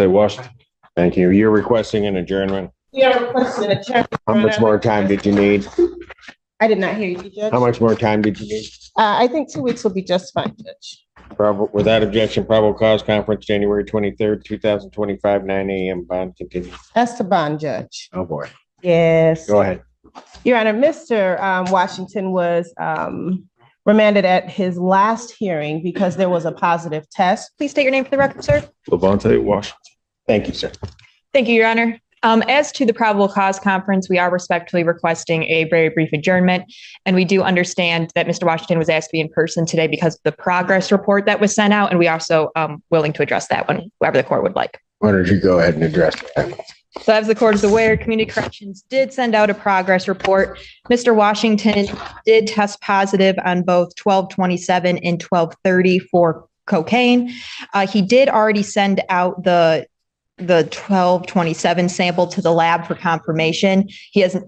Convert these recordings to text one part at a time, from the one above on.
Lante Washington. Thank you. You're requesting an adjournment. We are requesting an adjournment. How much more time did you need? I did not hear you, Judge. How much more time did you need? I think 2 weeks will be just fine, Judge. Without objection, probable cause conference, January 23rd, 2025, 9 a.m. Bond continues. That's the bond, Judge. Oh, boy. Yes. Go ahead. Your Honor, Mr. Washington was remanded at his last hearing because there was a positive test. Please state your name for the record, sir. Lante Washington. Thank you, sir. Thank you, Your Honor. As to the probable cause conference, we are respectfully requesting a very brief adjournment. And we do understand that Mr. Washington was asked to be in person today because of the progress report that was sent out. And we are also willing to address that one, whoever the court would like. Why don't you go ahead and address that? So as the court is aware, Community Corrections did send out a progress report. Mr. Washington did test positive on both 1227 and 1230 for cocaine. He did already send out the 1227 sample to the lab for confirmation.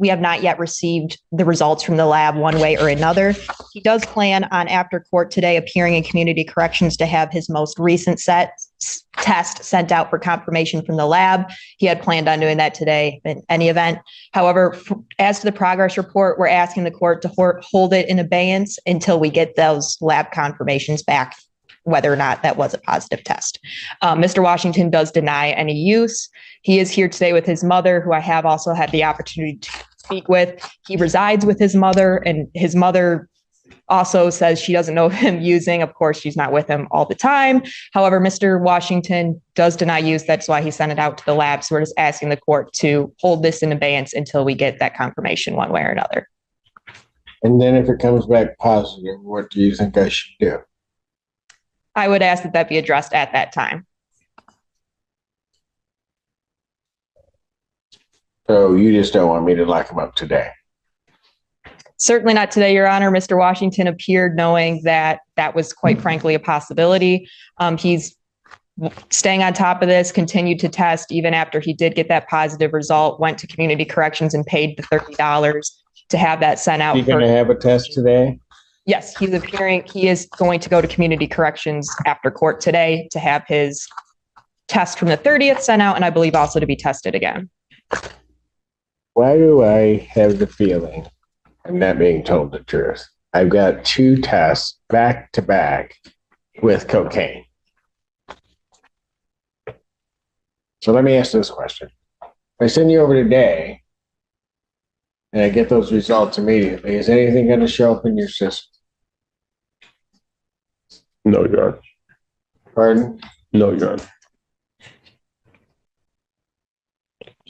We have not yet received the results from the lab one way or another. He does plan on, after court today, appearing in Community Corrections to have his most recent test sent out for confirmation from the lab. He had planned on doing that today in any event. However, as to the progress report, we're asking the court to hold it in abeyance until we get those lab confirmations back, whether or not that was a positive test. Mr. Washington does deny any use. He is here today with his mother, who I have also had the opportunity to speak with. He resides with his mother, and his mother also says she doesn't know him using. Of course, she's not with him all the time. However, Mr. Washington does deny use. That's why he sent it out to the lab. So we're just asking the court to hold this in abeyance until we get that confirmation one way or another. And then if it comes back positive, what do you think I should do? I would ask that be addressed at that time. So you just don't want me to lock him up today? Certainly not today, Your Honor. Mr. Washington appeared knowing that that was quite frankly a possibility. He's staying on top of this, continued to test even after he did get that positive result, went to Community Corrections and paid the $30 to have that sent out. You're going to have a test today? Yes, he's appearing. He is going to go to Community Corrections after court today to have his test from the 30th sent out, and I believe also to be tested again. Why do I have the feeling I'm not being told the truth? I've got 2 tests back to back with cocaine. So let me ask this question. If I send you over today and I get those results immediately, is anything going to show up in your system? No, Your Honor. Pardon? No, Your Honor.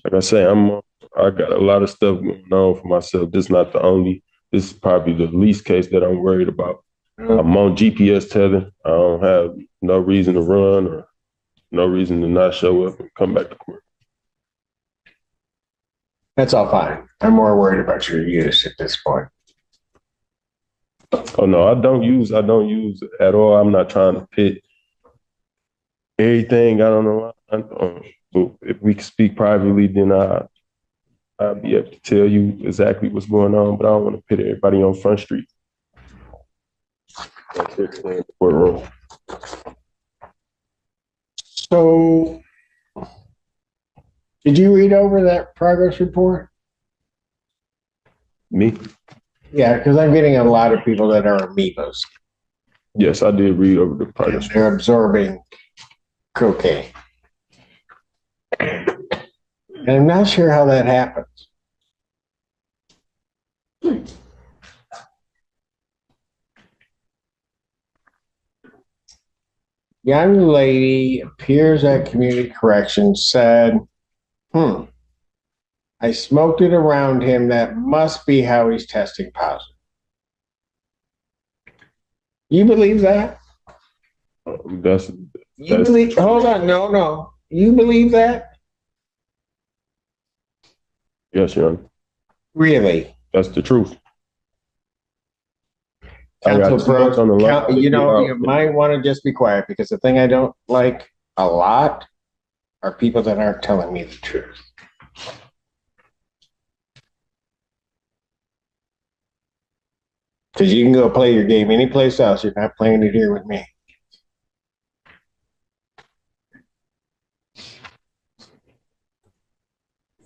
Like I say, I got a lot of stuff going on for myself. This is not the only. This is probably the least case that I'm worried about. I'm on GPS tether. I don't have no reason to run or no reason to not show up and come back to court. That's all fine. I'm more worried about your use at this point. Oh no, I don't use it at all. I'm not trying to pit everything out on the line. If we can speak privately, then I'll be able to tell you exactly what's going on, but I don't want to pit everybody on Front Street. So, did you read over that progress report? Me? Yeah, because I'm getting a lot of people that are amoebas. Yes, I did read over the progress. They're absorbing cocaine. And I'm not sure how that happens. Young lady appears at Community Corrections, said, I smoked it around him. That must be how he's testing positive. You believe that? You believe, hold on, no. You believe that? Yes, Your Honor. Really? That's the truth. Counsel Pro, you might want to just be quiet, because the thing I don't like a lot are people that aren't telling me the truth. Because you can go play your game anyplace else. You're not playing it here with me.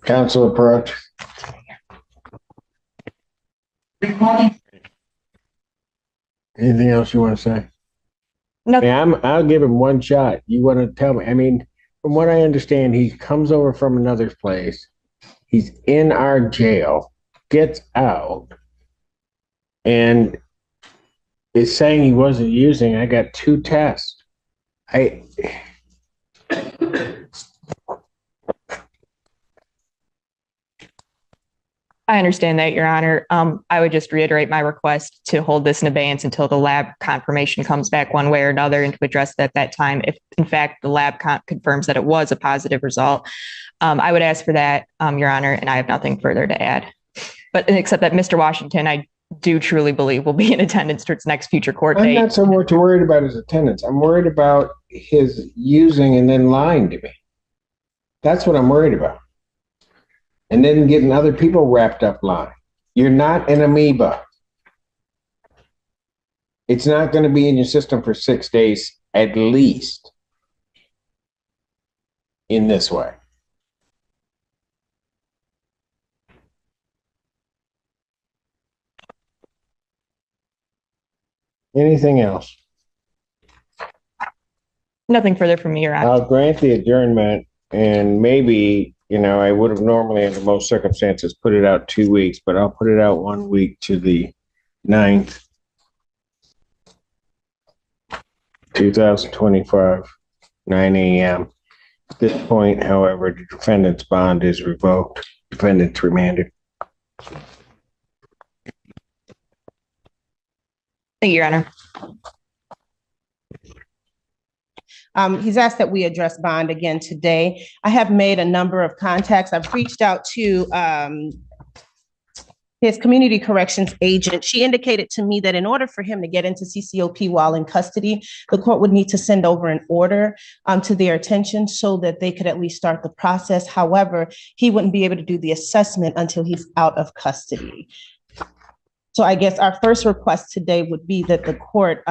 Counsel approach. Anything else you want to say? No, I'll give him one shot. You want to tell me? I mean, from what I understand, he comes over from another place. He's in our jail, gets out, and is saying he wasn't using. I got 2 tests. I understand that, Your Honor. I would just reiterate my request to hold this in abeyance until the lab confirmation comes back one way or another, and to address it at that time. If in fact the lab confirms that it was a positive result, I would ask for that, Your Honor, and I have nothing further to add. But except that Mr. Washington, I do truly believe will be in attendance to its next future court date. I'm not so much worried about his attendance. I'm worried about his using and then lying to me. That's what I'm worried about. And then getting other people wrapped up lying. You're not an amoeba. It's not going to be in your system for 6 days, at least, in this way. Anything else? Nothing further from me, Your Honor. I'll grant the adjournment, and maybe, I would have normally, under most circumstances, put it out 2 weeks, but I'll put it out 1 week to the 9th, 2025, 9 a.m. At this point, however, the defendant's bond is revoked. Defendant's remanded. Thank you, Your Honor. He's asked that we address bond again today. I have made a number of contacts. I've reached out to his community corrections agent. She indicated to me that in order for him to get into CCOP while in custody, the court would need to send over an order to their attention so that they could at least start the process. However, he wouldn't be able to do the assessment until he's out of custody. So I guess our first request today would be that the court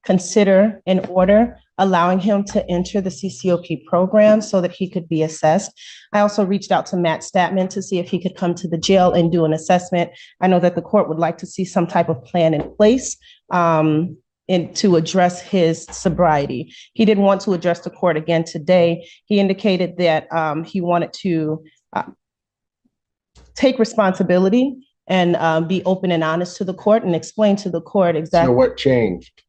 consider an order allowing him to enter the CCOP program so that he could be assessed. I also reached out to Matt Statman to see if he could come to the jail and do an assessment. I know that the court would like to see some type of plan in place to address his sobriety. He didn't want to address the court again today. He indicated that he wanted to take responsibility and be open and honest to the court and explain to the court exactly. So what changed?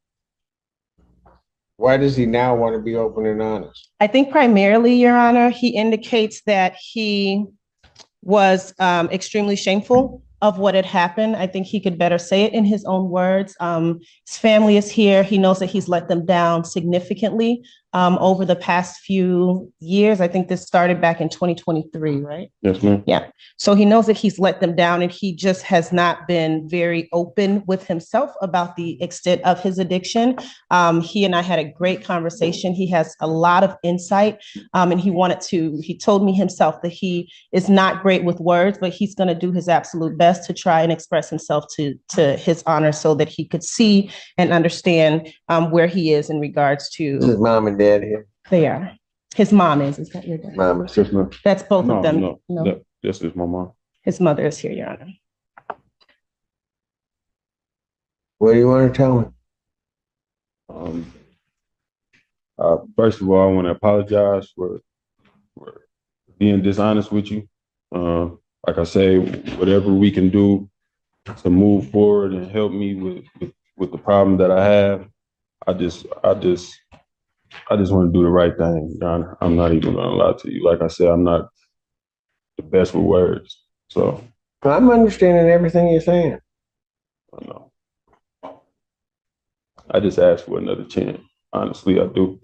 Why does he now want to be open and honest? I think primarily, Your Honor, he indicates that he was extremely shameful of what had happened. I think he could better say it in his own words. His family is here. He knows that he's let them down significantly over the past few years. I think this started back in 2023, right? Yes, ma'am. Yeah. So he knows that he's let them down, and he just has not been very open with himself about the extent of his addiction. He and I had a great conversation. He has a lot of insight, and he told me himself that he is not great with words, but he's going to do his absolute best to try and express himself to his honor so that he could see and understand where he is in regards to. His mom and dad here? They are. His mom is that your dad? Mom is just That's both of them. No, this is my mom. His mother is here, Your Honor. What do you want to tell me? First of all, I want to apologize for being dishonest with you. Like I say, whatever we can do to move forward and help me with the problem that I have, I just want to do the right thing, Your Honor. I'm not even going to lie to you. Like I said, I'm not the best with words. So I'm understanding everything you're saying. I know. I just asked for another chance. Honestly, I do.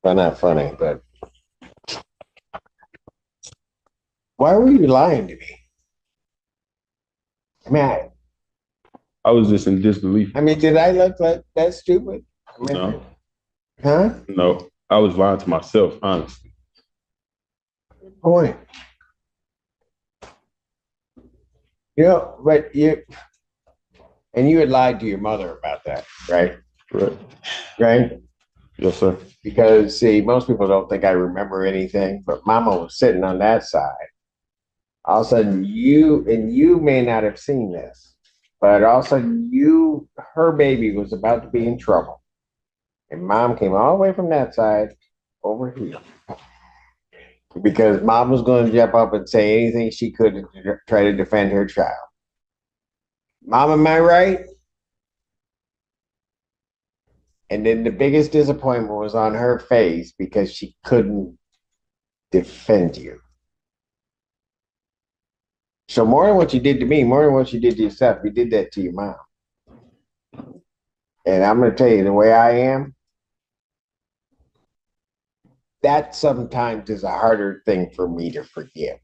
Well, not funny, but why were you lying to me? I mean, I was just in disbelief. did I look like that stupid? No. Huh? No, I was lying to myself, honestly. Boy. But you had lied to your mother about that, right? Right. Right? Yes, sir. Because see, most people don't think I remember anything, but Mama was sitting on that side. All of a sudden, you may not have seen this, but all of a sudden, her baby was about to be in trouble, and Mom came all the way from that side over here because Mom was going to jump up and say anything she could to try to defend her child. Mom, am I right? And then the biggest disappointment was on her face because she couldn't defend you. So more than what you did to me, more than what you did to yourself, you did that to your mom. And I'm going to tell you, the way I am, that sometimes is a harder thing for me to forgive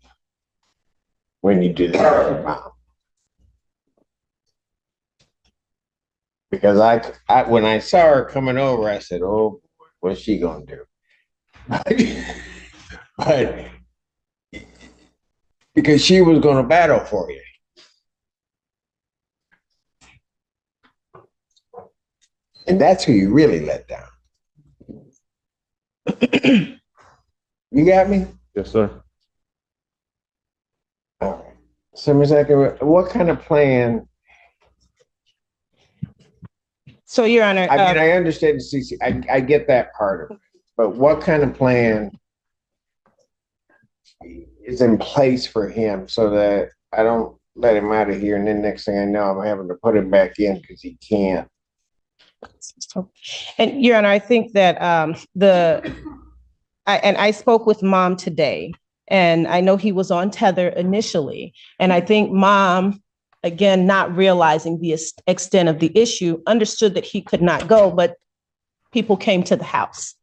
when you do that to your mom. Because I when I saw her coming over, I said, oh, what's she going to do? But because she was going to battle for you. And that's who you really let down. You got me? Yes, sir. All right. So, Ms. Ecker, what kind of plan? So, Your Honor, I mean, I understand, CC. I get that part of it, but what kind of plan is in place for him so that I don't let him out of here, and then next thing I know, I'm having to put him back in because he can't. And Your Honor, I think that I spoke with Mom today, and I know he was on tether initially, and I think Mom, again, not realizing the extent of the issue, understood that he could not go, but people came to the house.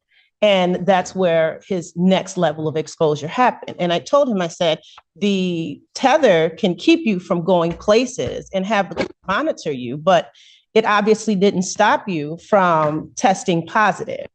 And that's where his next level of exposure happened. And I told him, I said, the tether can keep you from going places and have them monitor you, but it obviously didn't stop you from testing positive.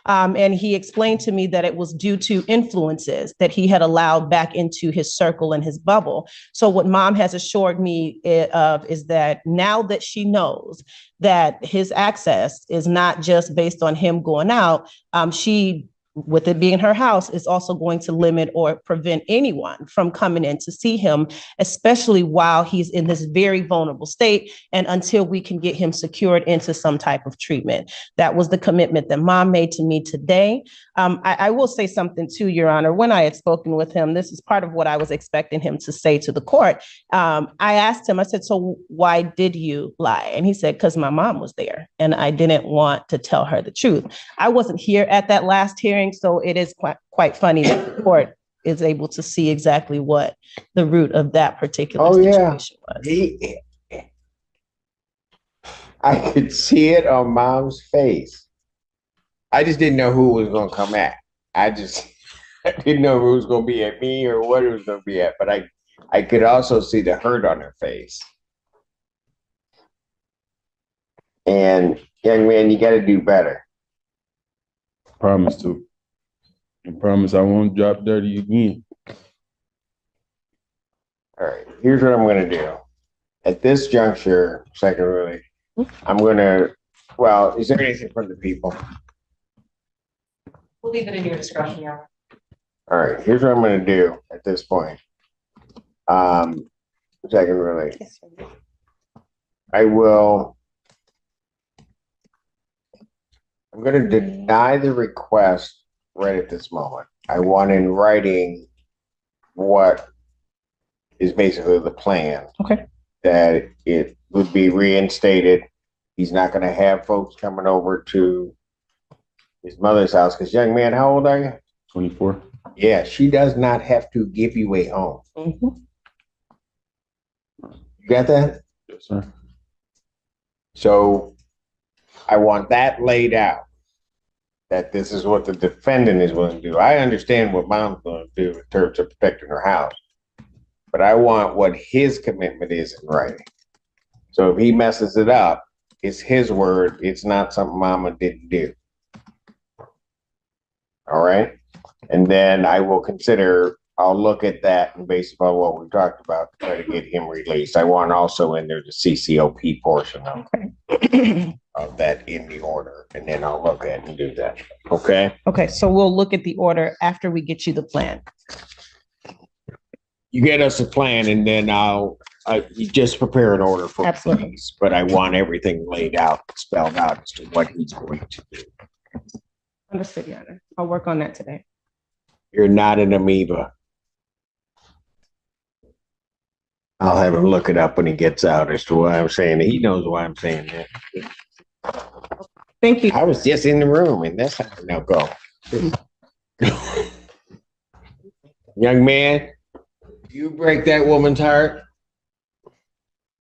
And he explained to me that it was due to influences that he had allowed back into his circle and his bubble. So what Mom has assured me of is that now that she knows that his access is not just based on him going out, she, with it being her house, is also going to limit or prevent anyone from coming in to see him, especially while he's in this very vulnerable state and until we can get him secured into some type of treatment. That was the commitment that Mom made to me today. I will say something too, Your Honor. When I had spoken with him, this is part of what I was expecting him to say to the court. I asked him, I said, so why did you lie? And he said, because my mom was there and I didn't want to tell her the truth. I wasn't here at that last hearing, so it is quite funny that the court is able to see exactly what the root of that particular situation was. I could see it on Mom's face. I just didn't know who it was going to come at. I didn't know if it was going to be at me or what it was going to be at, but I could also see the hurt on her face. And young man, you got to do better. Promise to. I promise I won't drop dirty again. All right, here's what I'm going to do. At this juncture, secondarily, I'm going to, well, is there anything from the people? We'll leave it in your discretion, Your Honor. All right, here's what I'm going to do at this point. Secondarily, I'm going to deny the request right at this moment. I want in writing what is basically the plan. Okay. That it would be reinstated. He's not going to have folks coming over to his mother's house. Because, young man, how old are you? 24. Yeah, she does not have to give you a home. Mm-hmm. You got that? Yes, sir. So I want that laid out, that this is what the defendant is going to do. I understand what Mom's going to do in terms of protecting her house, but I want what his commitment is in writing. So if he messes it up, it's his word. It's not something Mama didn't do. All right. And then I will consider I'll look at that and based upon what we talked about, try to get him released. I want also in there the CCOP portion of that in the order, and then I'll look at and do that. Okay? Okay, so we'll look at the order after we get you the plan. You get us a plan and then you just prepare an order for Absolutely. these, but I want everything laid out, spelled out as to what he's going to do. Understood, Your Honor. I'll work on that today. You're not an amoeba. I'll have him look it up when he gets out as to why I'm saying it. He knows why I'm saying that. Thank you. I was just in the room and that's how I now go. Young man, you break that woman's heart.